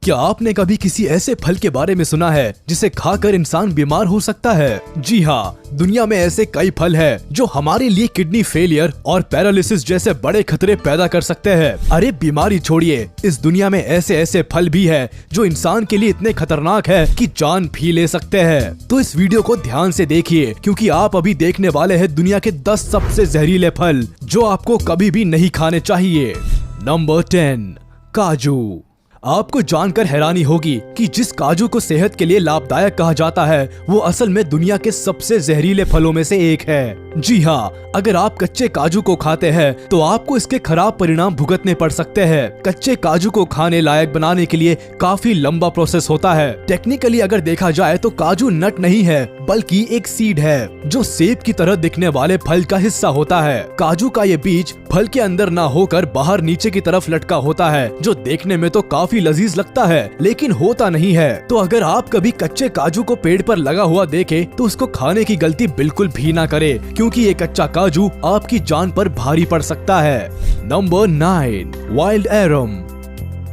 क्या आपने कभी किसी ऐसे फल के बारे में सुना है जिसे खाकर इंसान बीमार हो सकता है? जी हाँ, दुनिया में ऐसे कई फल हैं जो हमारे लिए किडनी फेलियर और पैरालिसिस जैसे बड़े खतरे पैदा कर सकते हैं। अरे बीमारी छोड़िए, इस दुनिया में ऐसे ऐसे फल भी हैं जो इंसान के लिए इतने खतरनाक है कि जान भी ले सकते हैं। तो इस वीडियो को ध्यान से देखिए, क्योंकि आप अभी देखने वाले हैं दुनिया के 10 सबसे जहरीले फल जो आपको कभी भी नहीं खाने चाहिए। नंबर 10, काजू। आपको जानकर हैरानी होगी कि जिस काजू को सेहत के लिए लाभदायक कहा जाता है वो असल में दुनिया के सबसे जहरीले फलों में से एक है। जी हाँ, अगर आप कच्चे काजू को खाते हैं तो आपको इसके खराब परिणाम भुगतने पड़ सकते हैं। कच्चे काजू को खाने लायक बनाने के लिए काफी लंबा प्रोसेस होता है। टेक्निकली अगर देखा जाए तो काजू नट नहीं है बल्कि एक सीड है जो सेब की तरह दिखने वाले फल का हिस्सा होता है। काजू का ये बीज फल के अंदर ना होकर बाहर नीचे की तरफ लटका होता है, जो देखने में तो काफी लजीज लगता है लेकिन होता नहीं है। तो अगर आप कभी कच्चे काजू को पेड़ पर लगा हुआ देखे तो उसको खाने की गलती बिल्कुल भी ना करे, क्योंकि ये कच्चा काजू आपकी जान पर भारी पड़ सकता है। Number 9, wild arum.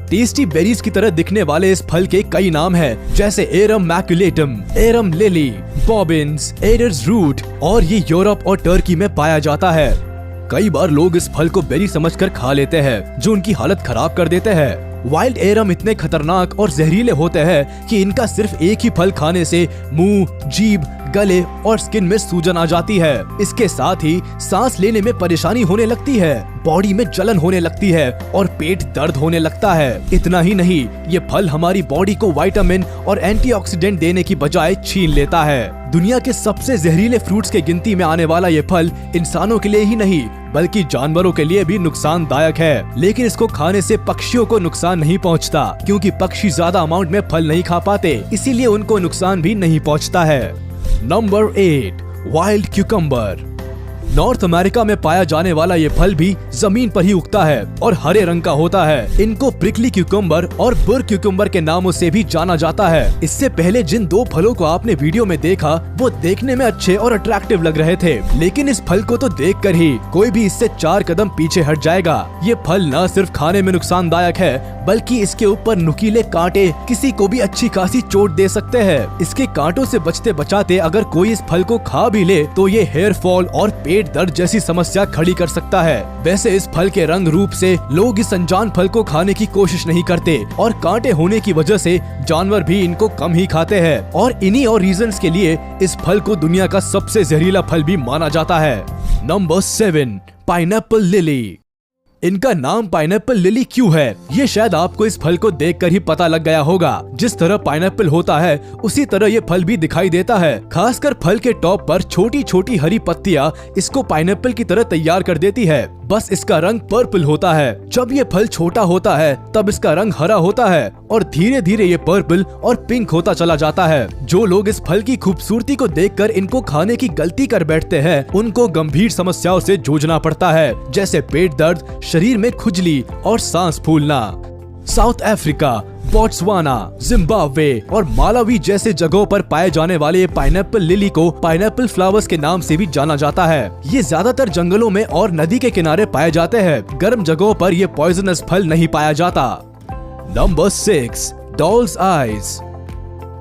Tasty berries की तरह दिखने वाले इस फल के कई नाम हैं, जैसे arum maculatum, arum lily, bobbins, adders root, और ये यूरोप और टर्की में पाया जाता है। कई बार लोग इस फल को बेरी समझकर खा लेते हैं, जो उनकी हालत खराब कर देते हैं। वाइल्ड एरम इतने खतरनाक और जहरीले होते हैं कि इनका सिर्फ एक ही फल खाने से मुंह, जीभ, गले और स्किन में सूजन आ जाती है। इसके साथ ही सांस लेने में परेशानी होने लगती है, बॉडी में जलन होने लगती है और पेट दर्द होने लगता है। इतना ही नहीं, ये फल हमारी बॉडी को विटामिन और एंटीऑक्सीडेंट देने की बजाय छीन लेता है। दुनिया के सबसे जहरीले फ्रूट्स के गिनती में आने वाला ये फल इंसानों के लिए ही नहीं बल्कि जानवरों के लिए भी नुकसानदायक है। लेकिन इसको खाने से पक्षियों को नुकसान नहीं पहुंचता, क्योंकि पक्षी ज्यादा अमाउंट में फल नहीं खा पाते, इसीलिए उनको नुकसान भी नहीं पहुंचता है। Number 8, wild cucumber. North America में पाया जाने वाला ये फल भी जमीन पर ही उगता है और हरे रंग का होता है। इनको प्रिकली क्यूकम्बर और बुर क्यूकम्बर के नामों से भी जाना जाता है। इससे पहले जिन दो फलों को आपने वीडियो में देखा वो देखने में अच्छे और अट्रैक्टिव लग रहे थे, लेकिन इस फल को तो देखकर ही कोई भी इससे 4 कदम पीछे हट जाएगा। ये फल न सिर्फ खाने में नुकसानदायक है बल्कि इसके ऊपर नुकीले कांटे किसी को भी अच्छी खासी चोट दे सकते हैं। इसके कांटों से बचते बचाते अगर कोई इस फल को खा भी ले तो ये हेयर फॉल और पेट दर्द जैसी समस्या खड़ी कर सकता है। वैसे इस फल के रंग रूप से लोग इस अनजान फल को खाने की कोशिश नहीं करते और कांटे होने की वजह से जानवर भी इनको कम ही खाते हैं, और इन्हीं और रीजंस के लिए इस फल को दुनिया का सबसे जहरीला फल भी माना जाता है। Number 7, pineapple lily. इनका नाम पाइनएप्पल लिली क्यों है, ये शायद आपको इस फल को देखकर ही पता लग गया होगा। जिस तरह पाइनएप्पल होता है उसी तरह ये फल भी दिखाई देता है। खासकर फल के टॉप पर छोटी छोटी हरी पत्तियां इसको पाइनएप्पल की तरह तैयार कर देती है, बस इसका रंग पर्पल होता है। जब ये फल छोटा होता है तब इसका रंग हरा होता है और धीरे धीरे ये पर्पल और पिंक होता चला जाता है। जो लोग इस फल की खूबसूरती को देखकर इनको खाने की गलती कर बैठते हैं उनको गंभीर समस्याओं से जूझना पड़ता है, जैसे पेट दर्द, शरीर में खुजली और सांस फूलना। साउथ अफ्रीका, बोट्सवाना, जिम्बाब्वे और मालावी जैसे जगहों पर पाए जाने वाले ये पाइनएप्पल लिली को पाइनएप्पल फ्लावर्स के नाम से भी जाना जाता है। ये ज्यादातर जंगलों में और नदी के किनारे पाए जाते हैं। गर्म जगहों पर ये पॉइजनस फल नहीं पाया जाता। Number 6, dolls eyes.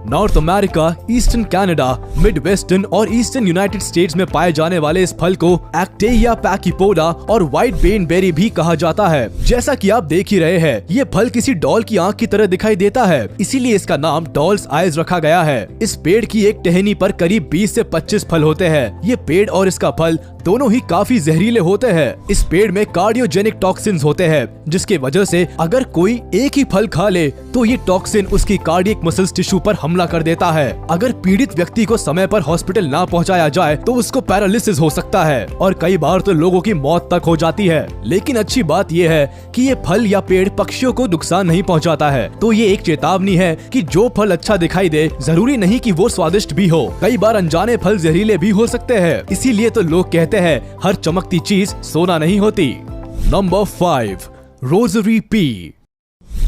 North America, eastern Canada, mid western और ईस्टर्न यूनाइटेड स्टेट्स में पाए जाने वाले इस फल को एक्टेरिया पैकीपोडा और व्हाइट बेन बेरी भी कहा जाता है। जैसा कि आप देख ही रहे हैं, ये फल किसी डॉल की आंख की तरह दिखाई देता है, इसीलिए इसका नाम डॉल्स आइज रखा गया है। इस पेड़ की एक टहनी पर करीब 20 से 25 फल होते हैं। ये पेड़ और इसका फल दोनों ही काफी जहरीले होते हैं। इस पेड़ में कार्डियोजेनिक टॉक्सिन्स होते हैं, जिसकी वजह से अगर कोई एक ही फल खा ले तो ये टॉक्सिन उसकी कार्डियक मसल्स टिश्यू पर हमला कर देता है। अगर पीड़ित व्यक्ति को समय पर हॉस्पिटल ना पहुंचाया जाए तो उसको पैरालिसिस हो सकता है और कई बार तो लोगों की मौत तक हो जाती है। लेकिन अच्छी बात यह है कि ये फल या पेड़ पक्षियों को नुकसान नहीं पहुंचाता है, तो ये एक चेतावनी है कि जो फल अच्छा दिखाई दे जरूरी नहीं कि वो स्वादिष्ट भी हो। कई बार अनजाने फल जहरीले भी हो सकते हैं, इसीलिए तो लोग कहते हैं हर चमकती चीज सोना नहीं होती। Number 5, rosary P.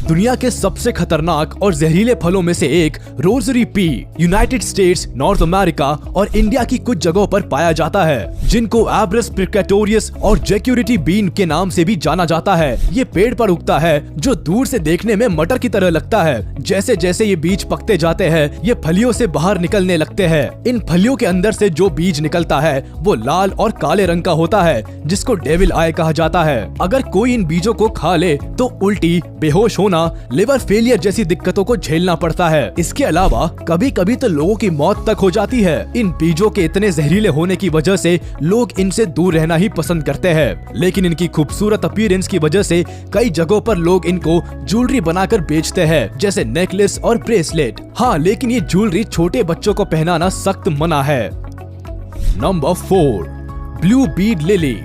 दुनिया के सबसे खतरनाक और जहरीले फलों में से एक rosary P United states, north America और इंडिया की कुछ जगहों पर पाया जाता है, जिनको एब्रस प्रिकेटोरियस और जेक्यूरिटी बीन के नाम से भी जाना जाता है। ये पेड़ पर उगता है जो दूर से देखने में मटर की तरह लगता है। जैसे जैसे ये बीज पकते जाते हैं, ये फलियों से बाहर निकलने लगते हैं। इन फलियों के अंदर से जो बीज निकलता है वो लाल और काले रंग का होता है, जिसको डेविल आई कहा जाता है। अगर कोई इन बीजों को खा ले तो उल्टी, बेहोश होना, लिवर फेलियर जैसी दिक्कतों को झेलना पड़ता है। इसके अलावा कभी कभी तो लोगों की मौत तक हो जाती है। इन बीजों के इतने जहरीले होने की वजह से लोग इनसे दूर रहना ही पसंद करते हैं, लेकिन इनकी खूबसूरत अपीयरेंस की वजह से कई जगहों पर लोग इनको ज्वेलरी बनाकर बेचते हैं, जैसे नेकलेस और ब्रेसलेट। हाँ, लेकिन ये ज्वेलरी छोटे बच्चों को पहनाना सख्त मना है। Number 4, blue Beed lily.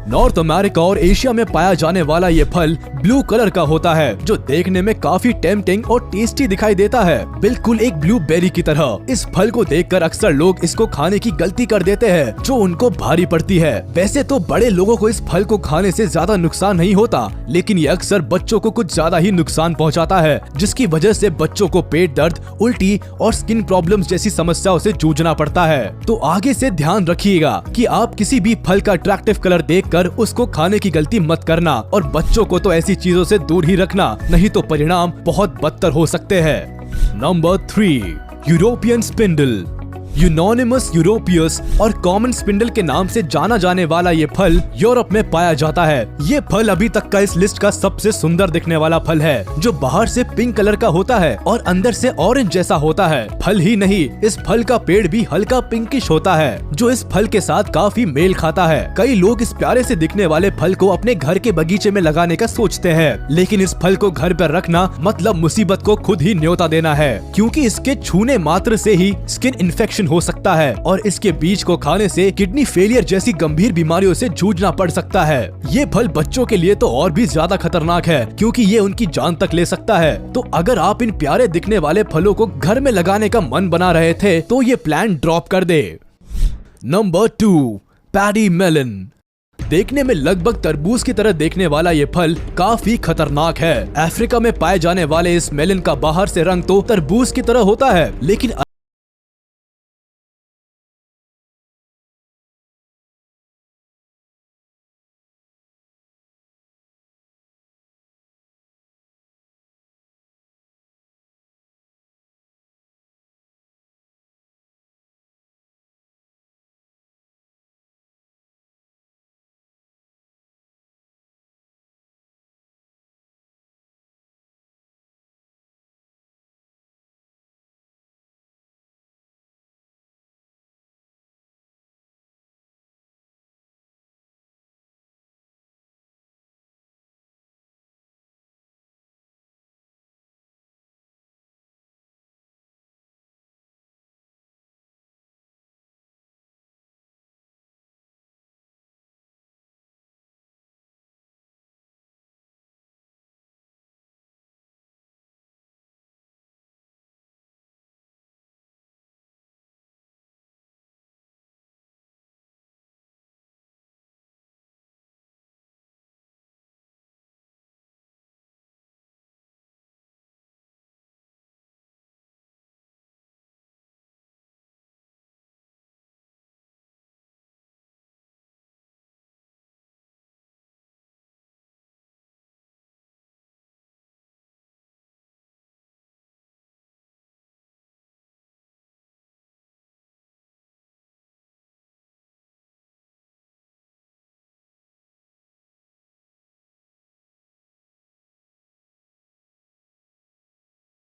North America और एशिया में पाया जाने वाला ये फल ब्लू कलर का होता है, जो देखने में काफी टेम्पटिंग और टेस्टी दिखाई देता है, बिल्कुल एक ब्लूबेरी की तरह। इस फल को देखकर अक्सर लोग इसको खाने की गलती कर देते हैं, जो उनको भारी पड़ती है। वैसे तो बड़े लोगों को इस फल को खाने से ज्यादा नुकसान नहीं होता, लेकिन ये अक्सर बच्चों को कुछ ज्यादा ही नुकसान पहुंचाता है, जिसकी वजह से बच्चों को पेट दर्द, उल्टी और स्किन प्रॉब्लम्स जैसी समस्याओं से जूझना पड़ता है। तो आगे से ध्यान रखिएगा कि आप किसी भी फल का अट्रैक्टिव कलर देखकर उसको खाने की गलती मत करना, और बच्चों को तो ऐसी चीजों से दूर ही रखना, नहीं तो परिणाम बहुत बदतर हो सकते हैं। Number 3, European spindle. Euonymus europaeus और कॉमन स्पिंडल के नाम से जाना जाने वाला ये फल यूरोप में पाया जाता है। ये फल अभी तक का इस लिस्ट का सबसे सुंदर दिखने वाला फल है, जो बाहर से पिंक कलर का होता है और अंदर से ऑरेंज जैसा होता है। फल ही नहीं, इस फल का पेड़ भी हल्का पिंकिश होता है, जो इस फल के साथ काफी मेल खाता है। कई लोग इस प्यारे से दिखने वाले फल को अपने घर के बगीचे में लगाने का सोचते हैं, लेकिन इस फल को घर पर रखना मतलब मुसीबत को खुद ही न्योता देना है, क्योंकि इसके छूने मात्र से ही स्किन इन्फेक्शन हो सकता है और इसके बीज को खाने से किडनी फेलियर जैसी गंभीर बीमारियों से जूझना पड़ सकता है। ये फल बच्चों के लिए तो और भी ज्यादा खतरनाक है, क्योंकि ये उनकी जान तक ले सकता है। तो अगर आप इन प्यारे दिखने वाले फलों को घर में लगाने का मन बना रहे थे तो ये प्लान ड्रॉप कर दे। Number 2, paddy melon. देखने में लगभग तरबूज की तरह देखने वाला ये फल काफी खतरनाक है। अफ्रीका में पाए जाने वाले इस मेलन का बाहर से रंग तो तरबूज की तरह होता है, लेकिन